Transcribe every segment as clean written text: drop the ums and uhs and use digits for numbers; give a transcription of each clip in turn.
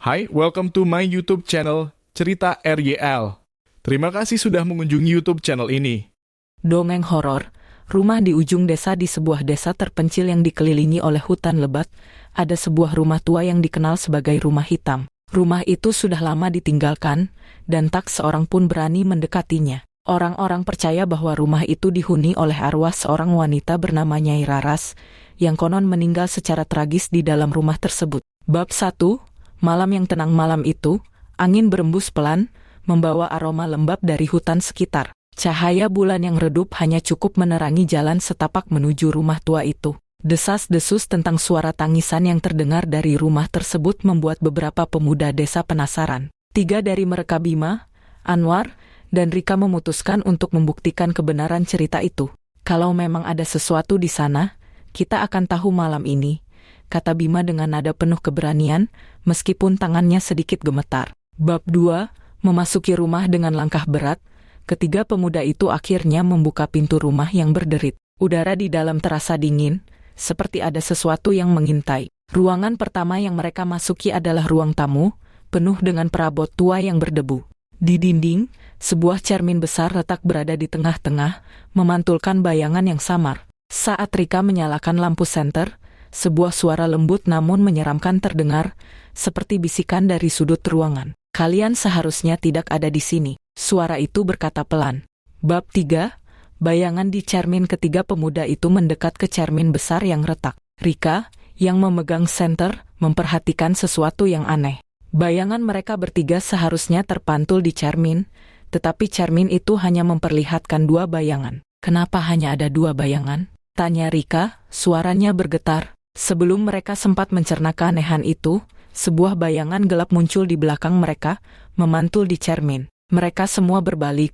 Hai, welcome to my YouTube channel, Cerita RYL. Terima kasih sudah mengunjungi YouTube channel ini. Dongeng horor. Rumah di ujung desa di sebuah desa terpencil yang dikelilingi oleh hutan lebat, ada sebuah rumah tua yang dikenal sebagai rumah hitam. Rumah itu sudah lama ditinggalkan, dan tak seorang pun berani mendekatinya. Orang-orang percaya bahwa rumah itu dihuni oleh arwah seorang wanita bernama Nyai Raras, yang konon meninggal secara tragis di dalam rumah tersebut. Bab 1. Malam yang tenang malam itu, angin berembus pelan, membawa aroma lembab dari hutan sekitar. Cahaya bulan yang redup hanya cukup menerangi jalan setapak menuju rumah tua itu. Desas-desus tentang suara tangisan yang terdengar dari rumah tersebut membuat beberapa pemuda desa penasaran. 3 dari mereka, Bima, Anwar, dan Rika, memutuskan untuk membuktikan kebenaran cerita itu. Kalau memang ada sesuatu di sana, kita akan tahu malam ini, kata Bima dengan nada penuh keberanian, meskipun tangannya sedikit gemetar. Bab 2, memasuki rumah dengan langkah berat. Ketiga pemuda itu akhirnya membuka pintu rumah yang berderit. Udara di dalam terasa dingin, seperti ada sesuatu yang mengintai. Ruangan pertama yang mereka masuki adalah ruang tamu, penuh dengan perabot tua yang berdebu. Di dinding, sebuah cermin besar letak berada di tengah-tengah, memantulkan bayangan yang samar. Saat Rika menyalakan lampu senter, sebuah suara lembut namun menyeramkan terdengar, seperti bisikan dari sudut ruangan. Kalian seharusnya tidak ada di sini. Suara itu berkata pelan. Bab 3, bayangan di cermin. Ketiga pemuda itu mendekat ke cermin besar yang retak. Rika, yang memegang senter, memperhatikan sesuatu yang aneh. Bayangan mereka bertiga seharusnya terpantul di cermin, tetapi cermin itu hanya memperlihatkan 2 bayangan. Kenapa hanya ada 2 bayangan? Tanya Rika, suaranya bergetar. Sebelum mereka sempat mencerna keanehan itu, sebuah bayangan gelap muncul di belakang mereka, memantul di cermin. Mereka semua berbalik,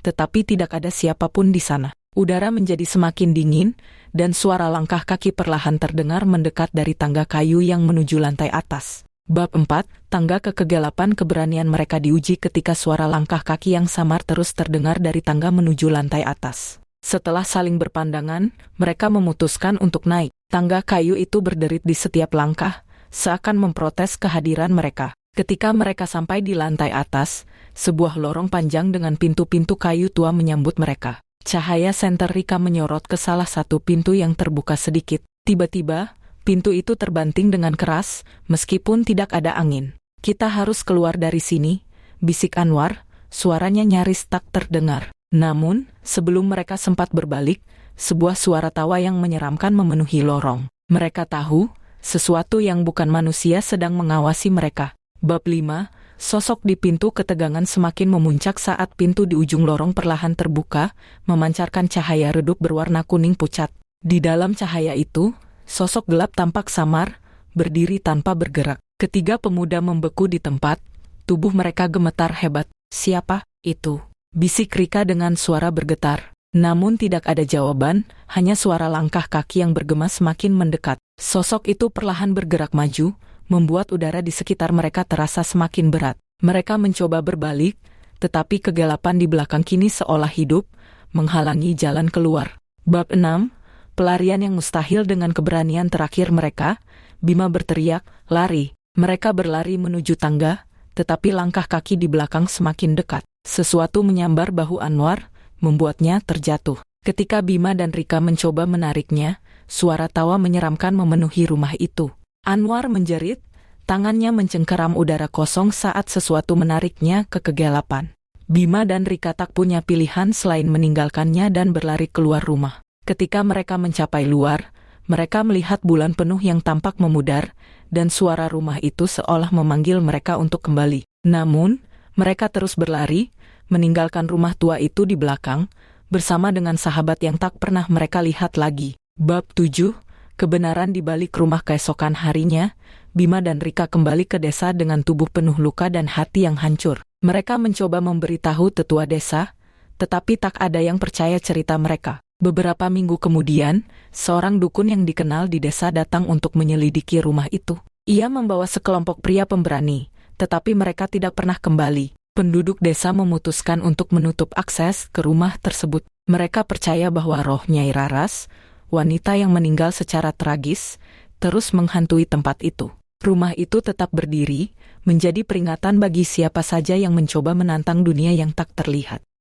tetapi tidak ada siapapun di sana. Udara menjadi semakin dingin, dan suara langkah kaki perlahan terdengar mendekat dari tangga kayu yang menuju lantai atas. Bab 4, tangga ke kegelapan. Keberanian mereka diuji ketika suara langkah kaki yang samar terus terdengar dari tangga menuju lantai atas. Setelah saling berpandangan, mereka memutuskan untuk naik. Tangga kayu itu berderit di setiap langkah, seakan memprotes kehadiran mereka. Ketika mereka sampai di lantai atas, sebuah lorong panjang dengan pintu-pintu kayu tua menyambut mereka. Cahaya senter Rika menyorot ke salah satu pintu yang terbuka sedikit. Tiba-tiba, pintu itu terbanting dengan keras, meskipun tidak ada angin. Kita harus keluar dari sini, bisik Anwar, suaranya nyaris tak terdengar. Namun, sebelum mereka sempat berbalik, sebuah suara tawa yang menyeramkan memenuhi lorong. Mereka tahu, sesuatu yang bukan manusia sedang mengawasi mereka. Bab 5, sosok di pintu. Ketegangan semakin memuncak saat pintu di ujung lorong perlahan terbuka, memancarkan cahaya redup berwarna kuning pucat. Di dalam cahaya itu, sosok gelap tampak samar, berdiri tanpa bergerak. Ketiga pemuda membeku di tempat, tubuh mereka gemetar hebat. Siapa itu? Bisik Rika dengan suara bergetar. Namun tidak ada jawaban, hanya suara langkah kaki yang bergema semakin mendekat. Sosok itu perlahan bergerak maju, membuat udara di sekitar mereka terasa semakin berat. Mereka mencoba berbalik, tetapi kegelapan di belakang kini seolah hidup, menghalangi jalan keluar. Bab 6, pelarian yang mustahil. Dengan keberanian terakhir mereka, Bima berteriak, lari. Mereka berlari menuju tangga, tetapi langkah kaki di belakang semakin dekat. Sesuatu menyambar bahu Anwar, membuatnya terjatuh. Ketika Bima dan Rika mencoba menariknya, suara tawa menyeramkan memenuhi rumah itu. Anwar menjerit, tangannya mencengkeram udara kosong saat sesuatu menariknya ke kegelapan. Bima dan Rika tak punya pilihan selain meninggalkannya dan berlari keluar rumah. Ketika mereka mencapai luar, mereka melihat bulan penuh yang tampak memudar, dan suara rumah itu seolah memanggil mereka untuk kembali. Namun, mereka terus berlari, meninggalkan rumah tua itu di belakang, bersama dengan sahabat yang tak pernah mereka lihat lagi. Bab 7, kebenaran di balik rumah. Keesokan harinya, Bima dan Rika kembali ke desa dengan tubuh penuh luka dan hati yang hancur. Mereka mencoba memberitahu tetua desa, tetapi tak ada yang percaya cerita mereka. Beberapa minggu kemudian, seorang dukun yang dikenal di desa datang untuk menyelidiki rumah itu. Ia membawa sekelompok pria pemberani, tetapi mereka tidak pernah kembali. Penduduk desa memutuskan untuk menutup akses ke rumah tersebut. Mereka percaya bahwa roh Nyai Raras, wanita yang meninggal secara tragis, terus menghantui tempat itu. Rumah itu tetap berdiri, menjadi peringatan bagi siapa saja yang mencoba menantang dunia yang tak terlihat.